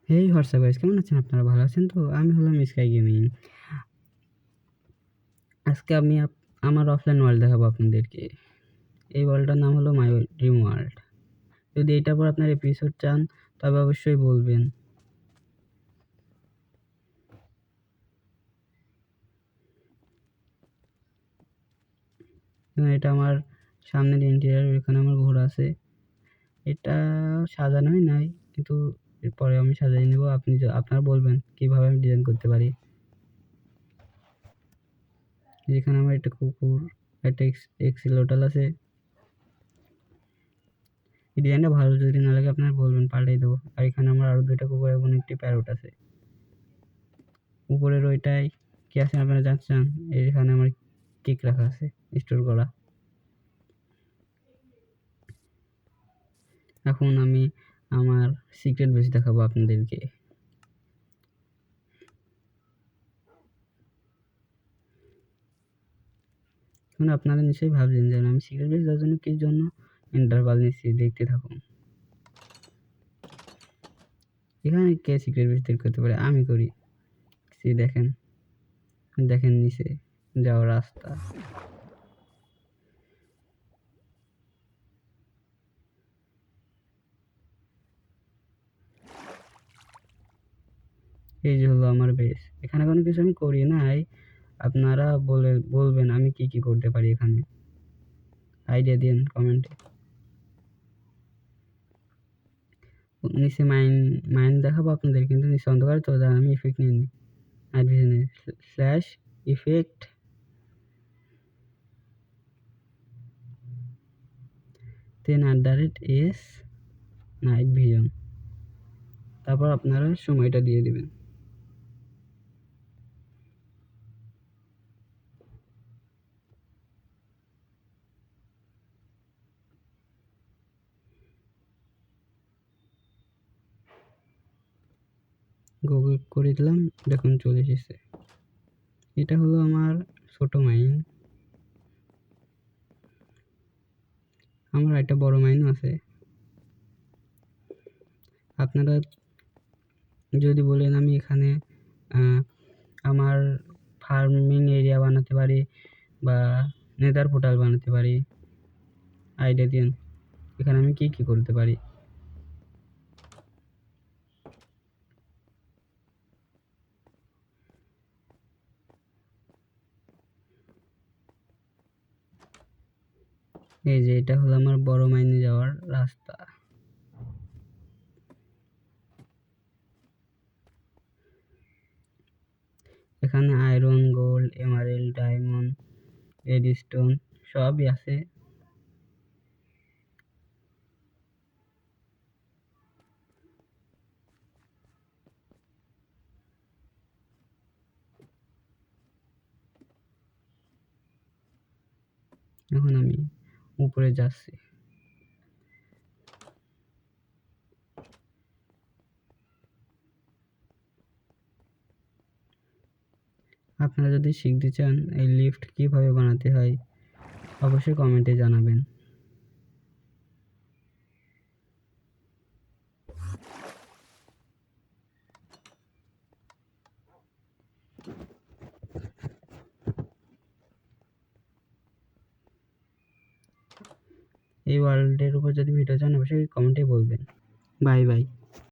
হেই WhatsApp guys, কেমন আছেন আপনারা? ভালো আছেন তো? আমি হলাম স্কাই গেমিং। আজকে আমি আমার অফলাইন ওয়ার্ল্ড দেখাবো আপনাদেরকে। এই ওয়ার্ল্ডটার নাম হলো মাই ড্রিম ওয়ার্ল্ড। যদি এটার পর আপনার এপিসোড চান তবে অবশ্যই বলবেন। এটা আমার সামনের ইন্টেরিয়র, এখানে আমার ঘোড়া আছে। এটা সাজানোই নাই, কিন্তু এরপরে আমি সাজিয়ে নেব। আপনারা বলবেন কিভাবে আমি ডিজাইন করতে পারি। যেখানে আমার একটা কুকুর, একটা এক্সিলোটাল আছে। এই ডিজাইনটা ভালো যদি না লাগে আপনারা বলবেন, পাল্টাই দেবো। আর এখানে আমার আরো 2টা কুকুর এবং একটি প্যারট আছে। উপরের ওইটাই কি আছে আপনারা জানছেন? এখানে আমার কেক রাখা আছে, স্টোর করা। এখন আমি আমার সিক্রেট বেস দেখাবো আপনাদেরকে। এখন আপনারা নিশ্চয়ই ভাবছেন যে আমি সিক্রেট বেস দেওয়ার জন্য কি জন্য ইন্টারভাল নিচ্ছি, দেখতে থাকুন। এখানে কে সিক্রেট বেস তৈরি করতে পারে? আমি করি। দেখেন দেখেন নিচে যাওয়ার রাস্তা। এই যে হলো আমার বেস। এখানে কোনো কিছু আমি করি নাই, আপনারা বলবেন আমি কি কি করতে পারি। এখানে আইডিয়া দিন কমেন্টে। নিচে মাইন দেখাবো আপনাদের, কিন্তু নিচে অন্ধকার তো আমি ইফেক্ট নিইনি। নাইট ভিশনে slash effect @s night vision, তারপর আপনারা সময়টা দিয়ে দিবেন। গুগল করে দিলাম, দেখুন চলে এসেছে। এটা হলো আমার ছোট মাইন। আমার একটা বড় মাইনও আছে। আপনারা যদি বলেন আমি এখানে আমার ফার্মিং এরিয়া বানাতে পারি বা নেদার পোর্টাল বানাতে পারি, আইডিয়া দিন এখানে আমি কি কি করতে পারি। এই যে এটা হলো আমার বড় মাইনে যাওয়ার রাস্তা। এখানে iron, gold, emerald, diamond, redstone সবই আছে। এখন আমি উপরে যাচ্ছি। আপনারা যদি শিখতে চান এই লিফট কিভাবে বানাতে হয় অবশ্যই কমেন্টে জানাবেন। এই ওয়ার্ল্ডের উপর যদি ভিডিও চান অবশ্যই কমেন্টে বলবেন। Bye bye.